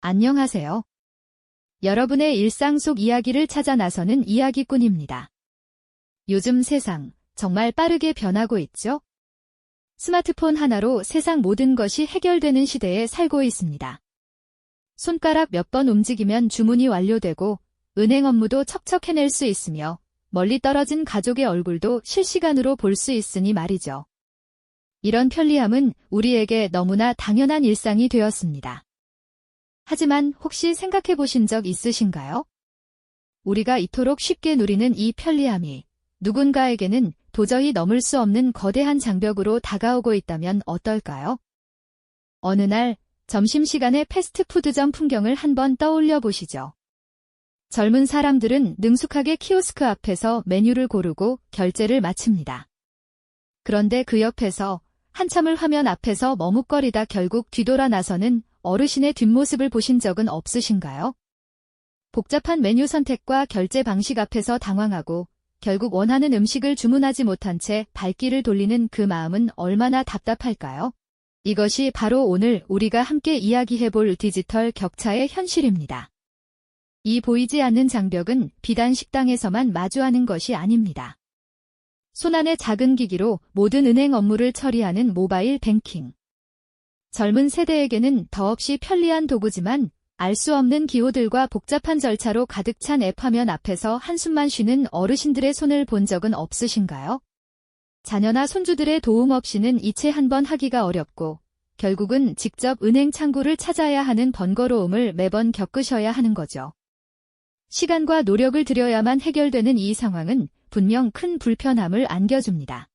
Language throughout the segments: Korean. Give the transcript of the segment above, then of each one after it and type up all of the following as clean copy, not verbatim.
안녕하세요. 여러분의 일상 속 이야기를 찾아 나서는 이야기꾼입니다. 요즘 세상 정말 빠르게 변하고 있죠? 스마트폰 하나로 세상 모든 것이 해결되는 시대에 살고 있습니다. 손가락 몇 번 움직이면 주문이 완료되고 은행 업무도 척척 해낼 수 있으며 멀리 떨어진 가족의 얼굴도 실시간으로 볼 수 있으니 말이죠. 이런 편리함은 우리에게 너무나 당연한 일상이 되었습니다. 하지만 혹시 생각해 보신 적 있으신가요? 우리가 이토록 쉽게 누리는 이 편리함이 누군가에게는 도저히 넘을 수 없는 거대한 장벽으로 다가오고 있다면 어떨까요? 어느 날 점심시간에 패스트푸드점 풍경을 한번 떠올려 보시죠. 젊은 사람들은 능숙하게 키오스크 앞에서 메뉴를 고르고 결제를 마칩니다. 그런데 그 옆에서 한참을 화면 앞에서 머뭇거리다 결국 뒤돌아 나서는 어르신의 뒷모습을 보신 적은 없으신가요? 복잡한 메뉴 선택과 결제 방식 앞에서 당황하고 결국 원하는 음식을 주문하지 못한 채 발길을 돌리는 그 마음은 얼마나 답답할까요? 이것이 바로 오늘 우리가 함께 이야기해볼 디지털 격차의 현실입니다. 이 보이지 않는 장벽은 비단 식당에서만 마주하는 것이 아닙니다. 손안의 작은 기기로 모든 은행 업무를 처리하는 모바일 뱅킹. 젊은 세대에게는 더없이 편리한 도구지만 알 수 없는 기호들과 복잡한 절차로 가득 찬 앱 화면 앞에서 한숨만 쉬는 어르신들의 손을 본 적은 없으신가요? 자녀나 손주들의 도움 없이는 이체 한번 하기가 어렵고 결국은 직접 은행 창구를 찾아야 하는 번거로움을 매번 겪으셔야 하는 거죠. 시간과 노력을 들여야만 해결되는 이 상황은 분명 큰 불편함을 안겨줍니다.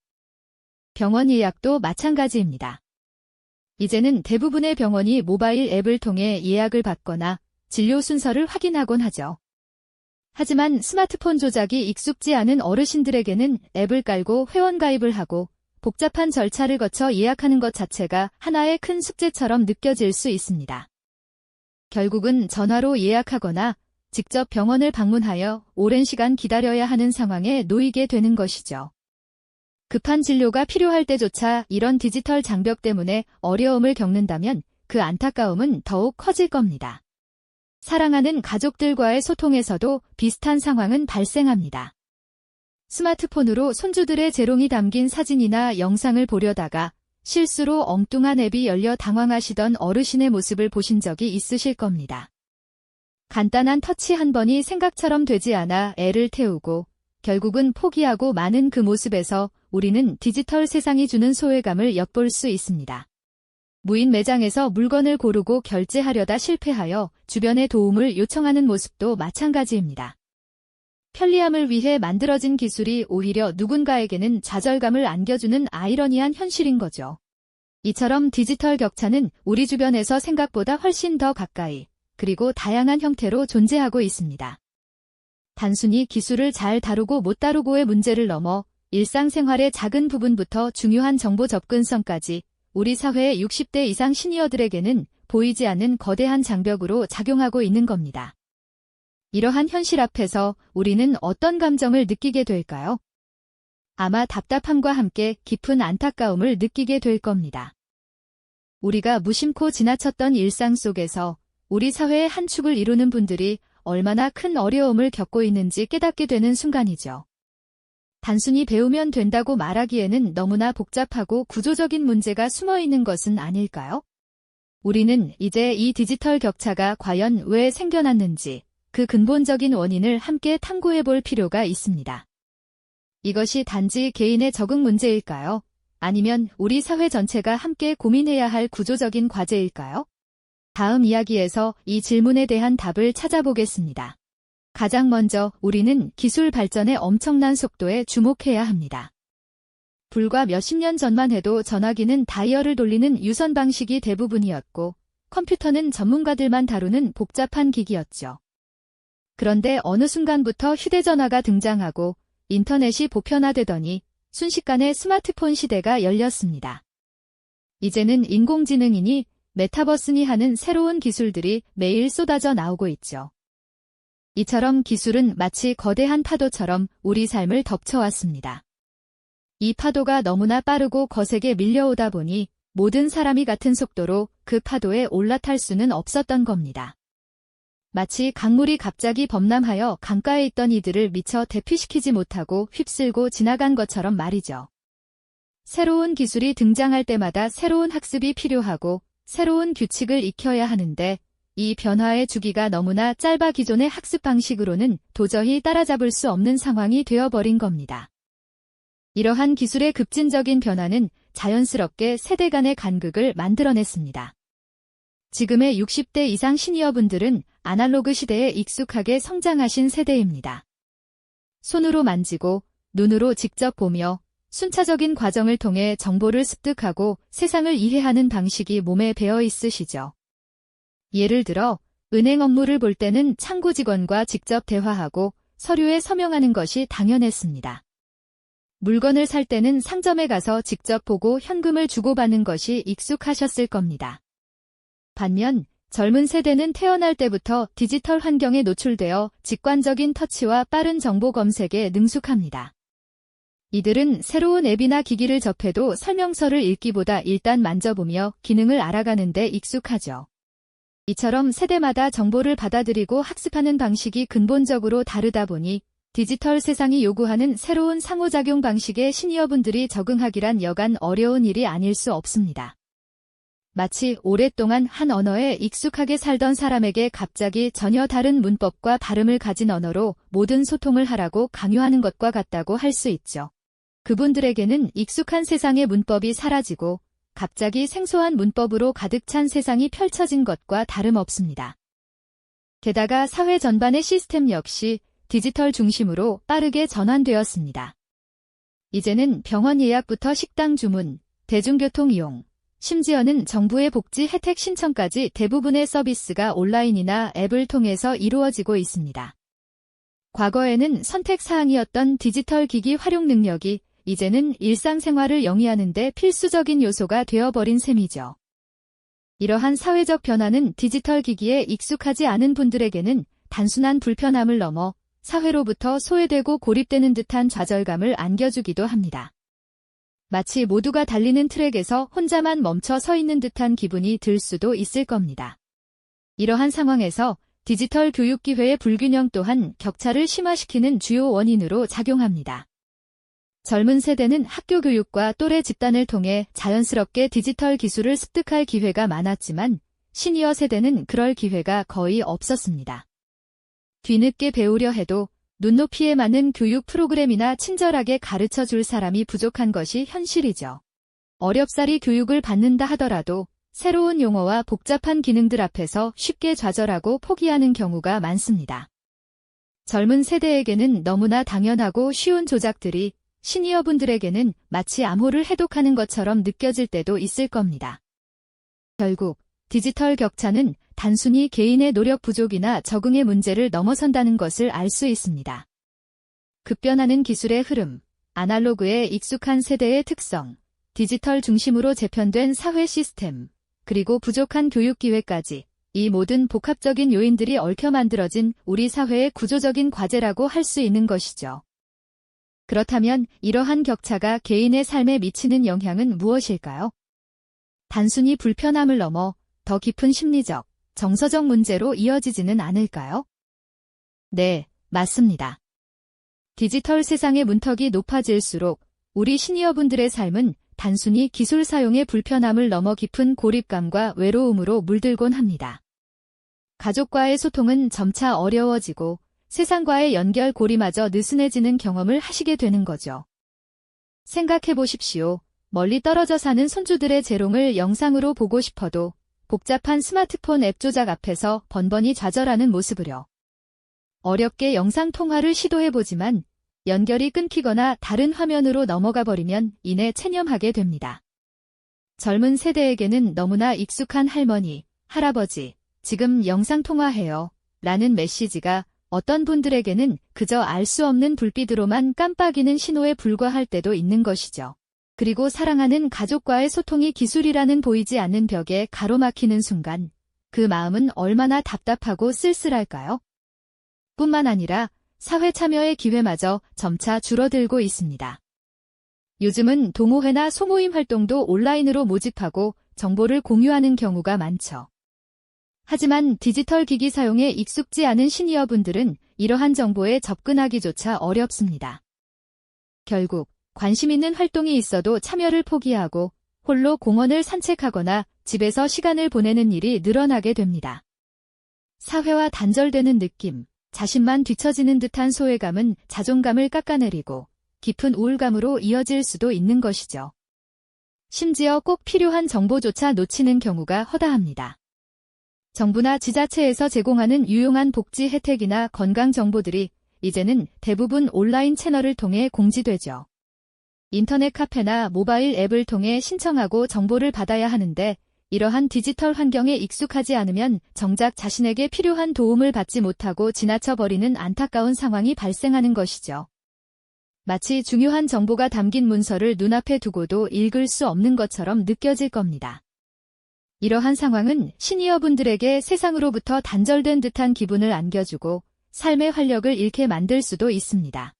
병원 예약도 마찬가지입니다. 이제는 대부분의 병원이 모바일 앱을 통해 예약을 받거나 진료 순서를 확인하곤 하죠. 하지만 스마트폰 조작이 익숙지 않은 어르신들에게는 앱을 깔고 회원가입을 하고 복잡한 절차를 거쳐 예약하는 것 자체가 하나의 큰 숙제처럼 느껴질 수 있습니다. 결국은 전화로 예약하거나 직접 병원을 방문하여 오랜 시간 기다려야 하는 상황에 놓이게 되는 것이죠. 급한 진료가 필요할 때조차 이런 디지털 장벽 때문에 어려움을 겪는다면 그 안타까움은 더욱 커질 겁니다. 사랑하는 가족들과의 소통에서도 비슷한 상황은 발생합니다. 스마트폰으로 손주들의 재롱이 담긴 사진이나 영상을 보려다가 실수로 엉뚱한 앱이 열려 당황하시던 어르신의 모습을 보신 적이 있으실 겁니다. 간단한 터치 한 번이 생각처럼 되지 않아 애를 태우고 결국은 포기하고 마는 그 모습에서 우리는 디지털 세상이 주는 소외감을 엿볼 수 있습니다. 무인 매장에서 물건을 고르고 결제하려다 실패하여 주변의 도움을 요청하는 모습도 마찬가지입니다. 편리함을 위해 만들어진 기술이 오히려 누군가에게는 좌절감을 안겨주는 아이러니한 현실인 거죠. 이처럼 디지털 격차는 우리 주변에서 생각보다 훨씬 더 가까이 그리고 다양한 형태로 존재하고 있습니다. 단순히 기술을 잘 다루고 못 다루고의 문제를 넘어 일상생활의 작은 부분부터 중요한 정보 접근성까지 우리 사회의 60대 이상 시니어들에게는 보이지 않는 거대한 장벽으로 작용하고 있는 겁니다. 이러한 현실 앞에서 우리는 어떤 감정을 느끼게 될까요? 아마 답답함과 함께 깊은 안타까움을 느끼게 될 겁니다. 우리가 무심코 지나쳤던 일상 속에서 우리 사회의 한 축을 이루는 분들이 얼마나 큰 어려움을 겪고 있는지 깨닫게 되는 순간이죠. 단순히 배우면 된다고 말하기에는 너무나 복잡하고 구조적인 문제가 숨어 있는 것은 아닐까요? 우리는 이제 이 디지털 격차가 과연 왜 생겨났는지 그 근본적인 원인을 함께 탐구해 볼 필요가 있습니다. 이것이 단지 개인의 적응 문제일까요? 아니면 우리 사회 전체가 함께 고민해야 할 구조적인 과제일까요? 다음 이야기에서 이 질문에 대한 답을 찾아보겠습니다. 가장 먼저 우리는 기술 발전의 엄청난 속도에 주목해야 합니다. 불과 몇십 년 전만 해도 전화기는 다이얼을 돌리는 유선 방식이 대부분이었고 컴퓨터는 전문가들만 다루는 복잡한 기기였죠. 그런데 어느 순간부터 휴대전화가 등장하고 인터넷이 보편화되더니 순식간에 스마트폰 시대가 열렸습니다. 이제는 인공지능이니 메타버스니 하는 새로운 기술들이 매일 쏟아져 나오고 있죠. 이처럼 기술은 마치 거대한 파도처럼 우리 삶을 덮쳐왔습니다. 이 파도가 너무나 빠르고 거세게 밀려오다 보니 모든 사람이 같은 속도로 그 파도에 올라탈 수는 없었던 겁니다. 마치 강물이 갑자기 범람하여 강가에 있던 이들을 미처 대피시키지 못하고 휩쓸고 지나간 것처럼 말이죠. 새로운 기술이 등장할 때마다 새로운 학습이 필요하고 새로운 규칙을 익혀야 하는데 이 변화의 주기가 너무나 짧아 기존의 학습 방식으로는 도저히 따라잡을 수 없는 상황이 되어버린 겁니다. 이러한 기술의 급진적인 변화는 자연스럽게 세대 간의 간극을 만들어냈습니다. 지금의 60대 이상 시니어분들은 아날로그 시대에 익숙하게 성장하신 세대입니다. 손으로 만지고 눈으로 직접 보며 순차적인 과정을 통해 정보를 습득하고 세상을 이해하는 방식이 몸에 배어 있으시죠. 예를 들어 은행 업무를 볼 때는 창구 직원과 직접 대화하고 서류에 서명하는 것이 당연했습니다. 물건을 살 때는 상점에 가서 직접 보고 현금을 주고받는 것이 익숙하셨을 겁니다. 반면 젊은 세대는 태어날 때부터 디지털 환경에 노출되어 직관적인 터치와 빠른 정보 검색에 능숙합니다. 이들은 새로운 앱이나 기기를 접해도 설명서를 읽기보다 일단 만져보며 기능을 알아가는 데 익숙하죠. 이처럼 세대마다 정보를 받아들이고 학습하는 방식이 근본적으로 다르다 보니 디지털 세상이 요구하는 새로운 상호작용 방식에 시니어분들이 적응하기란 여간 어려운 일이 아닐 수 없습니다. 마치 오랫동안 한 언어에 익숙하게 살던 사람에게 갑자기 전혀 다른 문법과 발음을 가진 언어로 모든 소통을 하라고 강요하는 것과 같다고 할 수 있죠. 그분들에게는 익숙한 세상의 문법이 사라지고 갑자기 생소한 문법으로 가득 찬 세상이 펼쳐진 것과 다름없습니다. 게다가 사회 전반의 시스템 역시 디지털 중심으로 빠르게 전환되었습니다. 이제는 병원 예약부터 식당 주문, 대중교통 이용, 심지어는 정부의 복지 혜택 신청까지 대부분의 서비스가 온라인이나 앱을 통해서 이루어지고 있습니다. 과거에는 선택사항이었던 디지털 기기 활용 능력이 이제는 일상생활을 영위하는 데 필수적인 요소가 되어버린 셈이죠. 이러한 사회적 변화는 디지털 기기에 익숙하지 않은 분들에게는 단순한 불편함을 넘어 사회로부터 소외되고 고립되는 듯한 좌절감을 안겨주기도 합니다. 마치 모두가 달리는 트랙에서 혼자만 멈춰 서 있는 듯한 기분이 들 수도 있을 겁니다. 이러한 상황에서 디지털 교육 기회의 불균형 또한 격차를 심화시키는 주요 원인으로 작용합니다. 젊은 세대는 학교 교육과 또래 집단을 통해 자연스럽게 디지털 기술을 습득할 기회가 많았지만 시니어 세대는 그럴 기회가 거의 없었습니다. 뒤늦게 배우려 해도 눈높이에 맞는 교육 프로그램이나 친절하게 가르쳐 줄 사람이 부족한 것이 현실이죠. 어렵사리 교육을 받는다 하더라도 새로운 용어와 복잡한 기능들 앞에서 쉽게 좌절하고 포기하는 경우가 많습니다. 젊은 세대에게는 너무나 당연하고 쉬운 조작들이 시니어분들에게는 마치 암호를 해독하는 것처럼 느껴질 때도 있을 겁니다. 결국 디지털 격차는 단순히 개인의 노력 부족이나 적응의 문제를 넘어선다는 것을 알 수 있습니다. 급변하는 기술의 흐름, 아날로그에 익숙한 세대의 특성, 디지털 중심으로 재편된 사회 시스템, 그리고 부족한 교육 기회까지 이 모든 복합적인 요인들이 얽혀 만들어진 우리 사회의 구조적인 과제라고 할 수 있는 것이죠. 그렇다면 이러한 격차가 개인의 삶에 미치는 영향은 무엇일까요? 단순히 불편함을 넘어 더 깊은 심리적, 정서적 문제로 이어지지는 않을까요? 네, 맞습니다. 디지털 세상의 문턱이 높아질수록 우리 시니어분들의 삶은 단순히 기술 사용의 불편함을 넘어 깊은 고립감과 외로움으로 물들곤 합니다. 가족과의 소통은 점차 어려워지고 세상과의 연결 고리마저 느슨해지는 경험을 하시게 되는 거죠. 생각해 보십시오. 멀리 떨어져 사는 손주들의 재롱을 영상으로 보고 싶어도 복잡한 스마트폰 앱 조작 앞에서 번번이 좌절하는 모습을요. 어렵게 영상통화를 시도해보지만 연결이 끊기거나 다른 화면으로 넘어가 버리면 이내 체념하게 됩니다. 젊은 세대에게는 너무나 익숙한 할머니, 할아버지, 지금 영상통화해요 라는 메시지가 어떤 분들에게는 그저 알 수 없는 불빛으로만 깜빡이는 신호에 불과할 때도 있는 것이죠. 그리고 사랑하는 가족과의 소통이 기술이라는 보이지 않는 벽에 가로막히는 순간 그 마음은 얼마나 답답하고 쓸쓸할까요? 뿐만 아니라 사회 참여의 기회마저 점차 줄어들고 있습니다. 요즘은 동호회나 소모임 활동도 온라인으로 모집하고 정보를 공유하는 경우가 많죠. 하지만 디지털 기기 사용에 익숙지 않은 시니어분들은 이러한 정보에 접근하기조차 어렵습니다. 결국 관심 있는 활동이 있어도 참여를 포기하고 홀로 공원을 산책하거나 집에서 시간을 보내는 일이 늘어나게 됩니다. 사회와 단절되는 느낌, 자신만 뒤처지는 듯한 소외감은 자존감을 깎아내리고 깊은 우울감으로 이어질 수도 있는 것이죠. 심지어 꼭 필요한 정보조차 놓치는 경우가 허다합니다. 정부나 지자체에서 제공하는 유용한 복지 혜택이나 건강 정보들이 이제는 대부분 온라인 채널을 통해 공지되죠. 인터넷 카페나 모바일 앱을 통해 신청하고 정보를 받아야 하는데 이러한 디지털 환경에 익숙하지 않으면 정작 자신에게 필요한 도움을 받지 못하고 지나쳐버리는 안타까운 상황이 발생하는 것이죠. 마치 중요한 정보가 담긴 문서를 눈앞에 두고도 읽을 수 없는 것처럼 느껴질 겁니다. 이러한 상황은 시니어분들에게 세상으로부터 단절된 듯한 기분을 안겨주고 삶의 활력을 잃게 만들 수도 있습니다.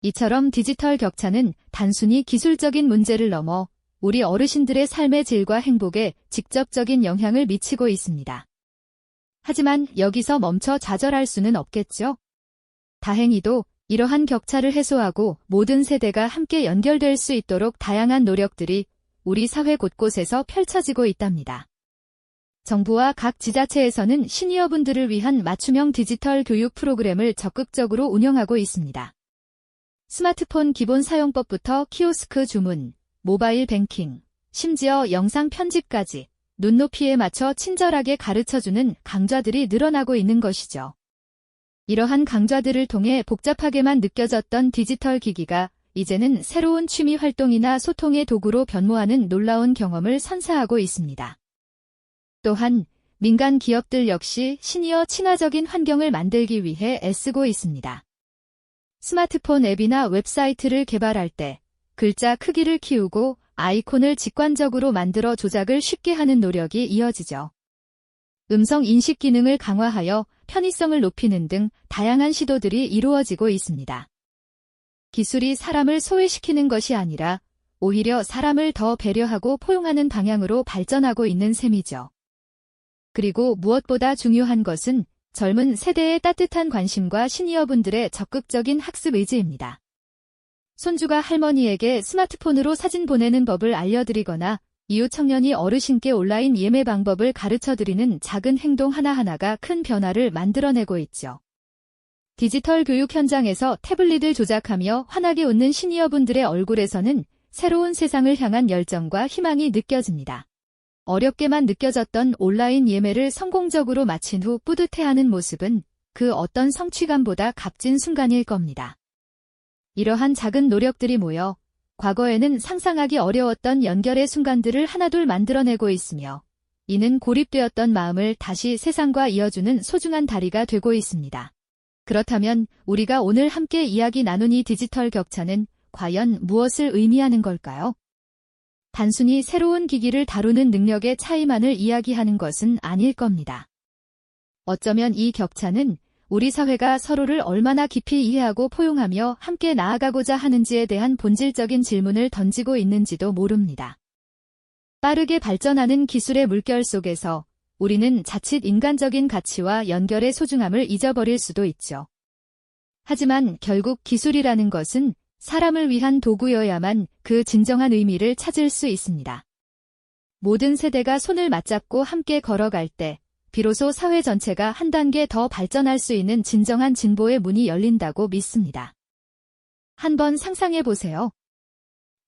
이처럼 디지털 격차는 단순히 기술적인 문제를 넘어 우리 어르신들의 삶의 질과 행복에 직접적인 영향을 미치고 있습니다. 하지만 여기서 멈춰 좌절할 수는 없겠죠? 다행히도 이러한 격차를 해소하고 모든 세대가 함께 연결될 수 있도록 다양한 노력들이 우리 사회 곳곳에서 펼쳐지고 있답니다. 정부와 각 지자체에서는 시니어분들을 위한 맞춤형 디지털 교육 프로그램을 적극적으로 운영하고 있습니다. 스마트폰 기본 사용법부터 키오스크 주문, 모바일 뱅킹, 심지어 영상 편집까지 눈높이에 맞춰 친절하게 가르쳐주는 강좌들이 늘어나고 있는 것이죠. 이러한 강좌들을 통해 복잡하게만 느껴졌던 디지털 기기가 이제는 새로운 취미 활동이나 소통의 도구로 변모하는 놀라운 경험을 선사하고 있습니다. 또한 민간 기업들 역시 시니어 친화적인 환경을 만들기 위해 애쓰고 있습니다. 스마트폰 앱이나 웹사이트를 개발할 때 글자 크기를 키우고 아이콘을 직관적으로 만들어 조작을 쉽게 하는 노력이 이어지죠. 음성 인식 기능을 강화하여 편의성을 높이는 등 다양한 시도들이 이루어지고 있습니다. 기술이 사람을 소외시키는 것이 아니라 오히려 사람을 더 배려하고 포용하는 방향으로 발전하고 있는 셈이죠. 그리고 무엇보다 중요한 것은 젊은 세대의 따뜻한 관심과 시니어분들의 적극적인 학습 의지입니다. 손주가 할머니에게 스마트폰으로 사진 보내는 법을 알려드리거나 이웃 청년이 어르신께 온라인 예매 방법을 가르쳐드리는 작은 행동 하나하나가 큰 변화를 만들어내고 있죠. 디지털 교육 현장에서 태블릿을 조작하며 환하게 웃는 시니어분들의 얼굴에서는 새로운 세상을 향한 열정과 희망이 느껴집니다. 어렵게만 느껴졌던 온라인 예매를 성공적으로 마친 후 뿌듯해하는 모습은 그 어떤 성취감보다 값진 순간일 겁니다. 이러한 작은 노력들이 모여 과거에는 상상하기 어려웠던 연결의 순간들을 하나둘 만들어내고 있으며 이는 고립되었던 마음을 다시 세상과 이어주는 소중한 다리가 되고 있습니다. 그렇다면 우리가 오늘 함께 이야기 나눈 이 디지털 격차는 과연 무엇을 의미하는 걸까요? 단순히 새로운 기기를 다루는 능력의 차이만을 이야기하는 것은 아닐 겁니다. 어쩌면 이 격차는 우리 사회가 서로를 얼마나 깊이 이해하고 포용하며 함께 나아가고자 하는지에 대한 본질적인 질문을 던지고 있는지도 모릅니다. 빠르게 발전하는 기술의 물결 속에서 우리는 자칫 인간적인 가치와 연결의 소중함을 잊어버릴 수도 있죠. 하지만 결국 기술이라는 것은 사람을 위한 도구여야만 그 진정한 의미를 찾을 수 있습니다. 모든 세대가 손을 맞잡고 함께 걸어갈 때 비로소 사회 전체가 한 단계 더 발전할 수 있는 진정한 진보의 문이 열린다고 믿습니다. 한번 상상해 보세요.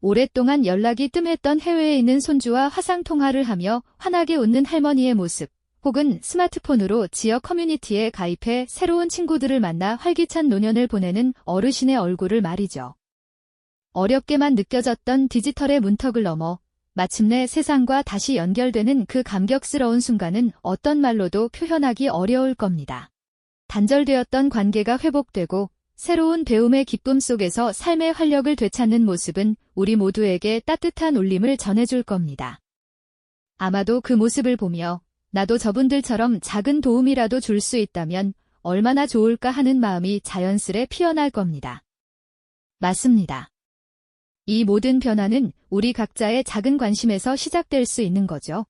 오랫동안 연락이 뜸했던 해외에 있는 손주와 화상통화를 하며 환하게 웃는 할머니의 모습, 혹은 스마트폰으로 지역 커뮤니티에 가입해 새로운 친구들을 만나 활기찬 노년을 보내는 어르신의 얼굴을 말이죠. 어렵게만 느껴졌던 디지털의 문턱을 넘어 마침내 세상과 다시 연결되는 그 감격스러운 순간은 어떤 말로도 표현하기 어려울 겁니다. 단절되었던 관계가 회복되고 새로운 배움의 기쁨 속에서 삶의 활력을 되찾는 모습은 우리 모두에게 따뜻한 울림을 전해줄 겁니다. 아마도 그 모습을 보며 나도 저분들처럼 작은 도움이라도 줄 수 있다면 얼마나 좋을까 하는 마음이 자연스레 피어날 겁니다. 맞습니다. 이 모든 변화는 우리 각자의 작은 관심에서 시작될 수 있는 거죠.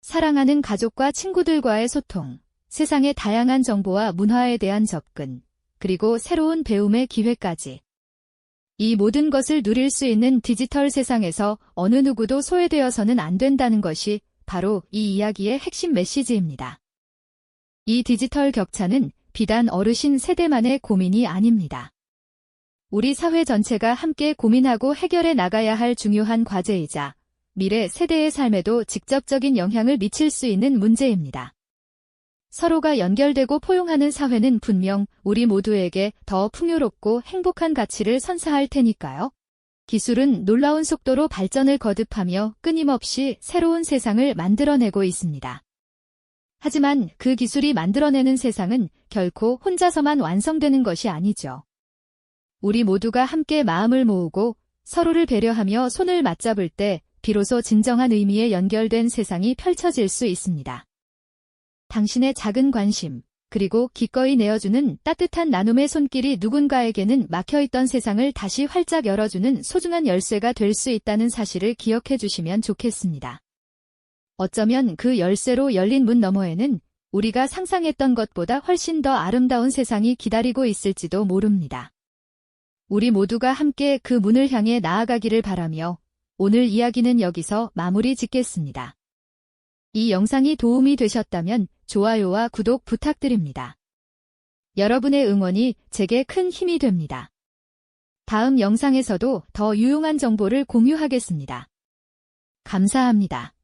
사랑하는 가족과 친구들과의 소통, 세상의 다양한 정보와 문화에 대한 접근, 그리고 새로운 배움의 기회까지. 이 모든 것을 누릴 수 있는 디지털 세상에서 어느 누구도 소외되어서는 안 된다는 것이 바로 이 이야기의 핵심 메시지입니다. 이 디지털 격차는 비단 어르신 세대만의 고민이 아닙니다. 우리 사회 전체가 함께 고민하고 해결해 나가야 할 중요한 과제이자 미래 세대의 삶에도 직접적인 영향을 미칠 수 있는 문제입니다. 서로가 연결되고 포용하는 사회는 분명 우리 모두에게 더 풍요롭고 행복한 가치를 선사할 테니까요. 기술은 놀라운 속도로 발전을 거듭하며 끊임없이 새로운 세상을 만들어내고 있습니다. 하지만 그 기술이 만들어내는 세상은 결코 혼자서만 완성되는 것이 아니죠. 우리 모두가 함께 마음을 모으고 서로를 배려하며 손을 맞잡을 때 비로소 진정한 의미의 연결된 세상이 펼쳐질 수 있습니다. 당신의 작은 관심, 그리고 기꺼이 내어주는 따뜻한 나눔의 손길이 누군가에게는 막혀있던 세상을 다시 활짝 열어주는 소중한 열쇠가 될 수 있다는 사실을 기억해 주시면 좋겠습니다. 어쩌면 그 열쇠로 열린 문 너머에는 우리가 상상했던 것보다 훨씬 더 아름다운 세상이 기다리고 있을지도 모릅니다. 우리 모두가 함께 그 문을 향해 나아가기를 바라며 오늘 이야기는 여기서 마무리 짓겠습니다. 이 영상이 도움이 되셨다면 좋아요와 구독 부탁드립니다. 여러분의 응원이 제게 큰 힘이 됩니다. 다음 영상에서도 더 유용한 정보를 공유하겠습니다. 감사합니다.